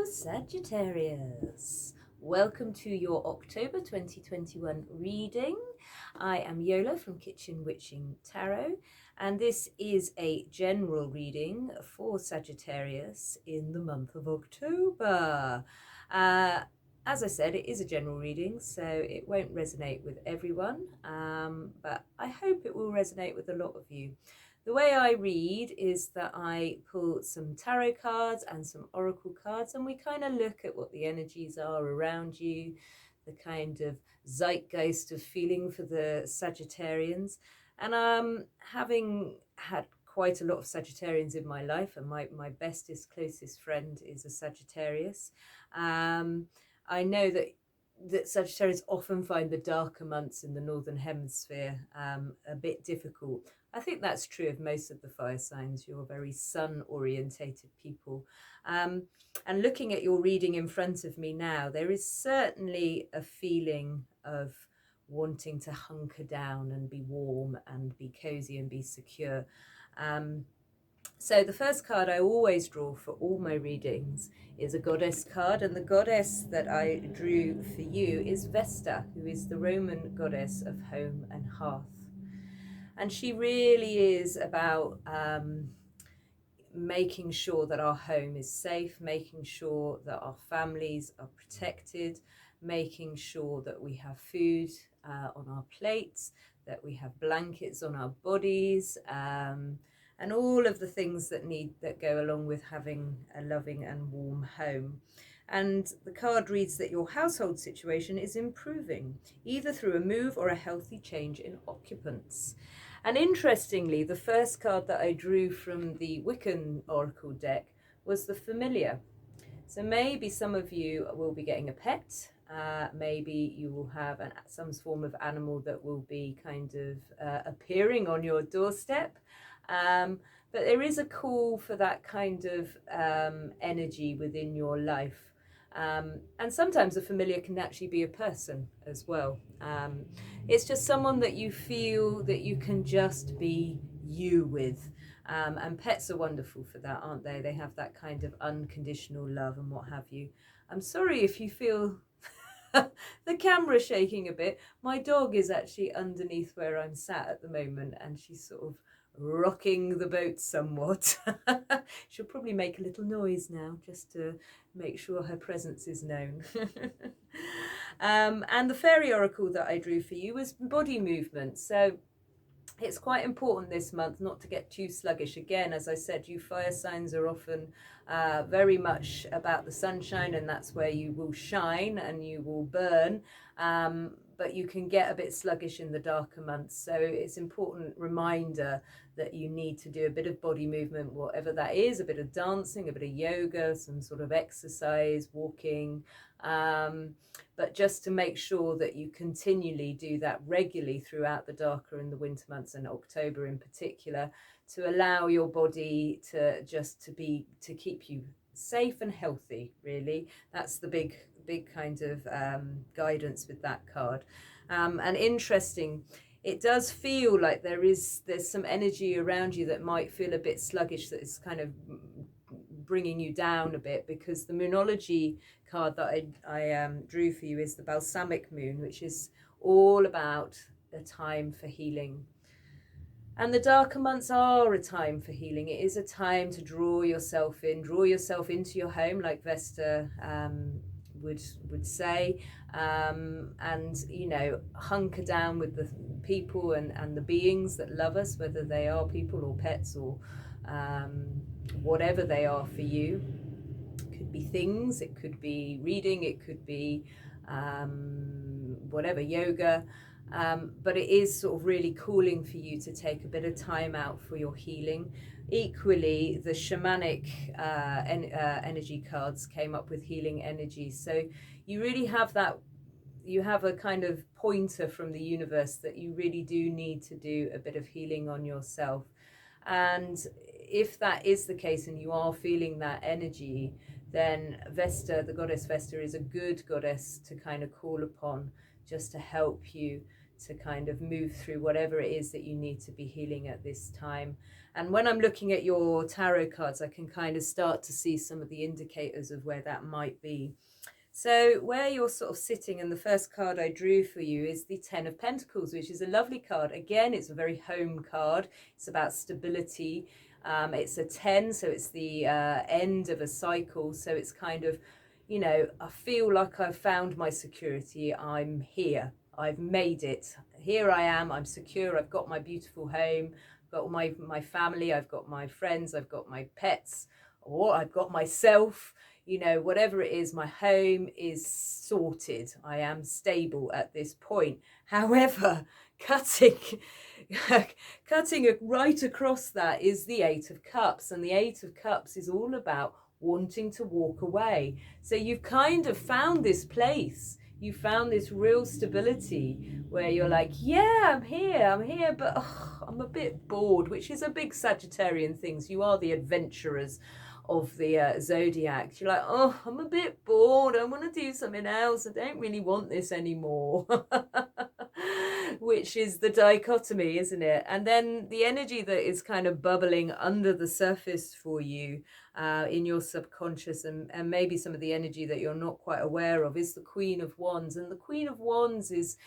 Sagittarius. Welcome to your October 2021 reading. I am Jola from Kitchen Witchin Tarot, and this is a general reading for Sagittarius in the month of October. As I said, it is a general reading, so it won't resonate with everyone, but I hope it will resonate with a lot of you. The way I read is that I pull some tarot cards and some oracle cards, and we kind of look at what the energies are around you, the kind of zeitgeist of feeling for the Sagittarians. And having had quite a lot of Sagittarians in my life, and my bestest, closest friend is a Sagittarius, I know that Sagittarius often find the darker months in the Northern Hemisphere a bit difficult. I think that's true of most of the fire signs. You're very sun-orientated people. And looking at your reading in front of me now, there is certainly a feeling of wanting to hunker down and be warm and be cozy and be secure. So the first card I always draw for all my readings is a goddess card, and the goddess that I drew for you is Vesta, who is the Roman goddess of home and hearth. And she really is about making sure that our home is safe, making sure that our families are protected, making sure that we have food on our plates, that we have blankets on our bodies, and all of the things that go along with having a loving and warm home. And the card reads that your household situation is improving, either through a move or a healthy change in occupants. And interestingly, the first card that I drew from the Wiccan Oracle deck was the Familiar. So maybe some of you will be getting a pet. Maybe you will have some form of animal that will be kind of appearing on your doorstep. But there is a call for that kind of energy within your life. And sometimes a familiar can actually be a person as well. It's just someone that you feel that you can just be you with. And pets are wonderful for that, aren't they? They have that kind of unconditional love and what have you. I'm sorry if you feel the camera shaking a bit. My dog is actually underneath where I'm sat at the moment, and she's sort of rocking the boat somewhat. She'll probably make a little noise now just to make sure her presence is known. And the fairy oracle that I drew for you was body movement. So it's quite important this month not to get too sluggish. Again, as I said, you fire signs are often very much about the sunshine, and that's where you will shine and you will burn. But you can get a bit sluggish in the darker months. So it's an important reminder that you need to do a bit of body movement, whatever that is, a bit of dancing, a bit of yoga, some sort of exercise, walking, but just to make sure that you continually do that regularly throughout the darker and the winter months, and October in particular, to allow your body to keep you safe and healthy. Really, that's the big kind of guidance with that card. And interesting, it does feel like there's some energy around you that might feel a bit sluggish, that is kind of bringing you down a bit, because the Moonology card that I drew for you is the Balsamic Moon, which is all about a time for healing. And the darker months are a time for healing. It is a time to draw yourself into your home, like Vesta would say, and hunker down with the people and the beings that love us, whether they are people or pets or whatever they are for you. It could be things, it could be reading, it could be whatever, yoga. But it is sort of really calling for you to take a bit of time out for your healing. Equally, the shamanic energy cards came up with healing energy. So you really have you have a kind of pointer from the universe that you really do need to do a bit of healing on yourself. And if that is the case and you are feeling that energy, then Vesta, the goddess Vesta, is a good goddess to kind of call upon, just to help you to kind of move through whatever it is that you need to be healing at this time. And when I'm looking at your tarot cards, I can kind of start to see some of the indicators of where that might be. So where you're sort of sitting, and the first card I drew for you is the Ten of Pentacles, which is a lovely card. Again, it's a very home card. It's about stability. It's a 10, so it's the end of a cycle. So it's kind of, you know, I feel like I've found my security. I'm here. I've made it. Here I am. I'm secure. I've got my beautiful home. I've got my family. I've got my friends. I've got my pets, or I've got myself. You know, whatever it is, my home is sorted. I am stable at this point. However, cutting right across that is the Eight of Cups, and the Eight of Cups is all about wanting to walk away. So you've kind of found this place. You found this real stability where you're like, yeah, I'm here, but I'm a bit bored, which is a big Sagittarian thing. You are the adventurers of the zodiac. You're like, oh, I'm a bit bored. I want to do something else. I don't really want this anymore. Which is the dichotomy, isn't it? And then the energy that is kind of bubbling under the surface for you in your subconscious, and maybe some of the energy that you're not quite aware of, is the Queen of Wands. And the Queen of Wands is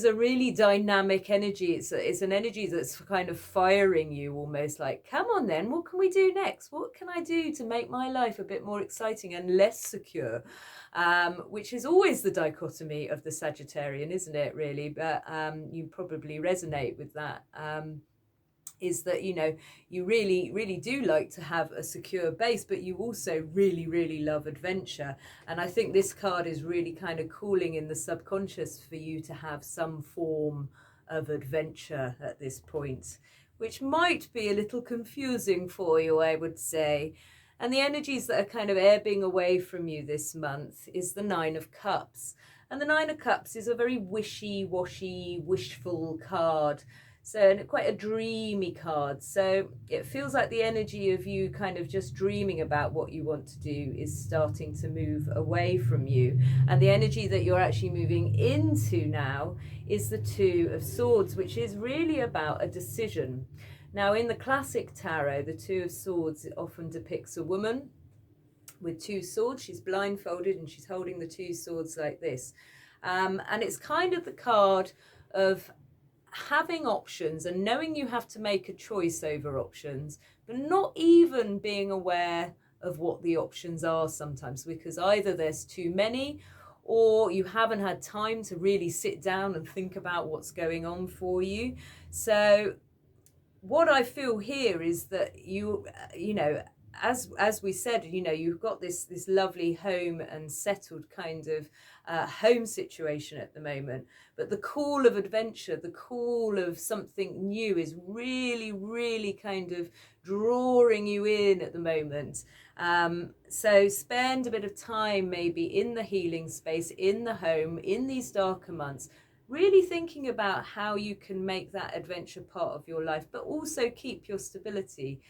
a really dynamic energy. It's an energy that's kind of firing you, almost like, come on then, what can we do next? What can I do to make my life a bit more exciting and less secure? Which is always the dichotomy of the Sagittarian, isn't it, really? But you probably resonate with that. Is that, you know, you really do like to have a secure base, but you also really love adventure. And I think this card is really kind of calling in the subconscious for you to have some form of adventure at this point, which might be a little confusing for you, I would say. And the energies that are kind of ebbing away from you this month is the Nine of Cups. And the Nine of Cups is a very wishy-washy, wishful card. So quite a dreamy card. So it feels like the energy of you kind of just dreaming about what you want to do is starting to move away from you. And the energy that you're actually moving into now is the Two of Swords, which is really about a decision. Now, in the classic tarot, the Two of Swords often depicts a woman with two swords. She's blindfolded and she's holding the two swords like this. And it's kind of the card of having options and knowing you have to make a choice over options, but not even being aware of what the options are sometimes, because either there's too many or you haven't had time to really sit down and think about what's going on for you. So what I feel here is that you know, as we said, you know, you've got this lovely home and settled kind of home situation at the moment, but the call of adventure, the call of something new is really kind of drawing you in at the moment. So spend a bit of time maybe in the healing space, in the home, in these darker months, really thinking about how you can make that adventure part of your life, but also keep your stability.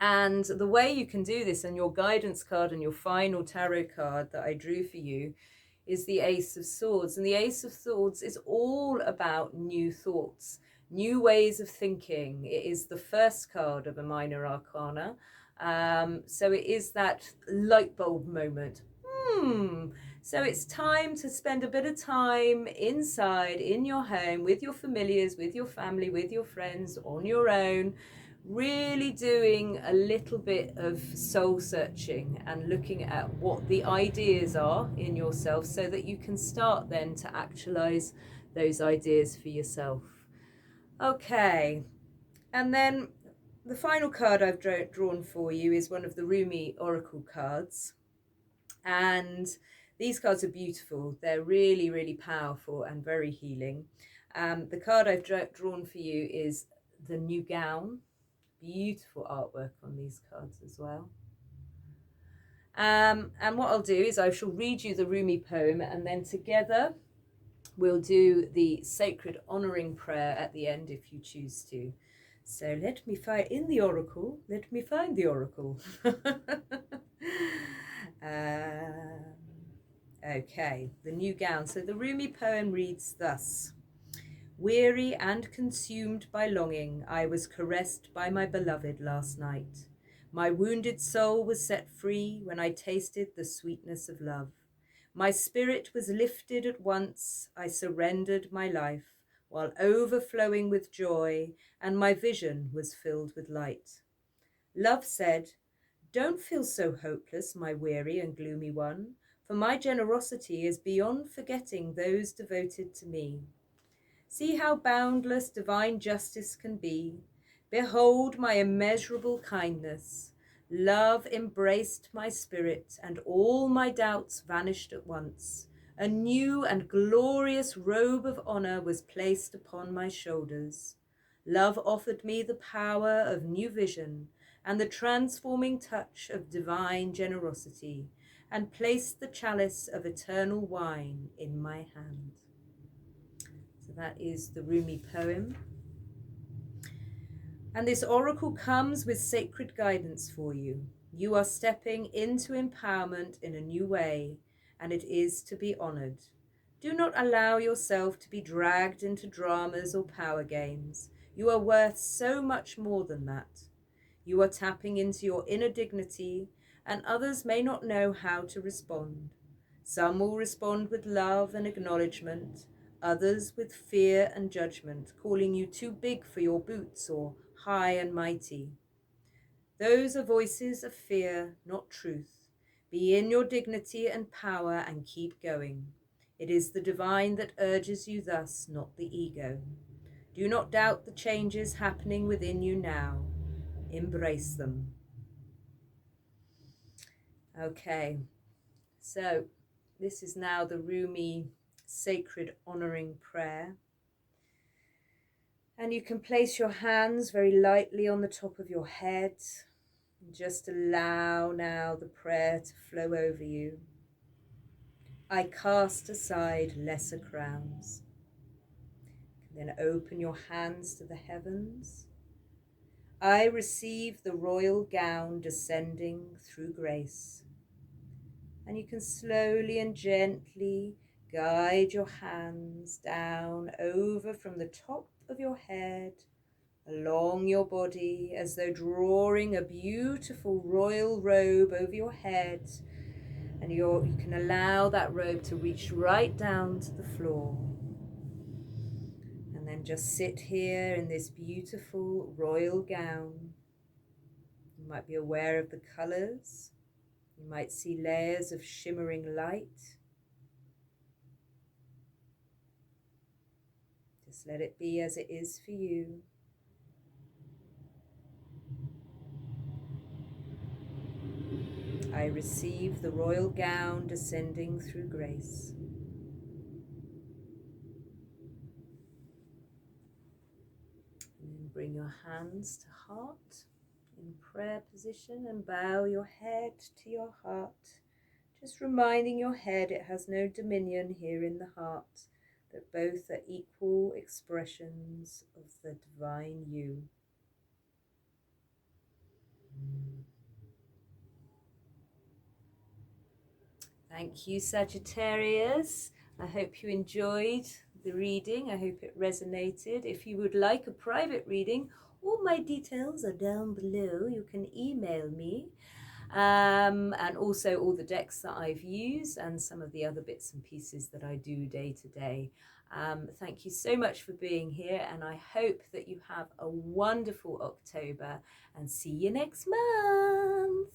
And the way you can do this, and your guidance card and your final tarot card that I drew for you, is the Ace of Swords. And the Ace of Swords is all about new thoughts, new ways of thinking. It is the first card of a minor arcana. So it is that light bulb moment. So it's time to spend a bit of time inside, in your home, with your familiars, with your family, with your friends, on your own, really doing a little bit of soul searching and looking at what the ideas are in yourself, so that you can start then to actualize those ideas for yourself. Okay, and then the final card I've drawn for you is one of the Rumi oracle cards. And these cards are beautiful. They're really powerful and very healing. The card I've drawn for you is the New Gown. Beautiful artwork on these cards as well. And what I'll do is I shall read you the Rumi poem, and then together we'll do the sacred honouring prayer at the end if you choose to. So let me find in the oracle. Let me find the oracle. Okay, the new gown. So the Rumi poem reads thus. Weary and consumed by longing, I was caressed by my beloved last night. My wounded soul was set free when I tasted the sweetness of love. My spirit was lifted at once, I surrendered my life, while overflowing with joy, and my vision was filled with light. Love said, "Don't feel so hopeless, my weary and gloomy one, for my generosity is beyond forgetting those devoted to me. See how boundless divine justice can be. Behold my immeasurable kindness. Love embraced my spirit, and all my doubts vanished at once. A new and glorious robe of honor was placed upon my shoulders. Love offered me the power of new vision and the transforming touch of divine generosity, and placed the chalice of eternal wine in my hand." So that is the Rumi poem. And this oracle comes with sacred guidance for you. You are stepping into empowerment in a new way, and it is to be honored. Do not allow yourself to be dragged into dramas or power games. You are worth so much more than that. You are tapping into your inner dignity, and others may not know how to respond. Some will respond with love and acknowledgement, others with fear and judgment, calling you too big for your boots or high and mighty. Those are voices of fear, not truth. Be in your dignity and power and keep going. It is the divine that urges you thus, not the ego. Do not doubt the changes happening within you now. Embrace them. Okay, so this is now the Rumi sacred honoring prayer. And you can place your hands very lightly on the top of your head. And just allow now the prayer to flow over you. I cast aside lesser crowns. Then open your hands to the heavens. I receive the royal gown descending through grace. And you can slowly and gently guide your hands down over from the top of your head, along your body, as though drawing a beautiful royal robe over your head. And you can allow that robe to reach right down to the floor. And then just sit here in this beautiful royal gown. You might be aware of the colours. You might see layers of shimmering light. Just let it be as it is for you. I receive the royal gown descending through grace. And then bring your hands to heart in prayer position and bow your head to your heart. Just reminding your head it has no dominion here in the heart, that both are equal expressions of the divine you. Thank you, Sagittarius. I hope you enjoyed the reading. I hope it resonated. If you would like a private reading, all my details are down below. You can email me. And also all the decks that I've used and some of the other bits and pieces that I do day to day. Thank you so much for being here, and I hope that you have a wonderful October, and see you next month.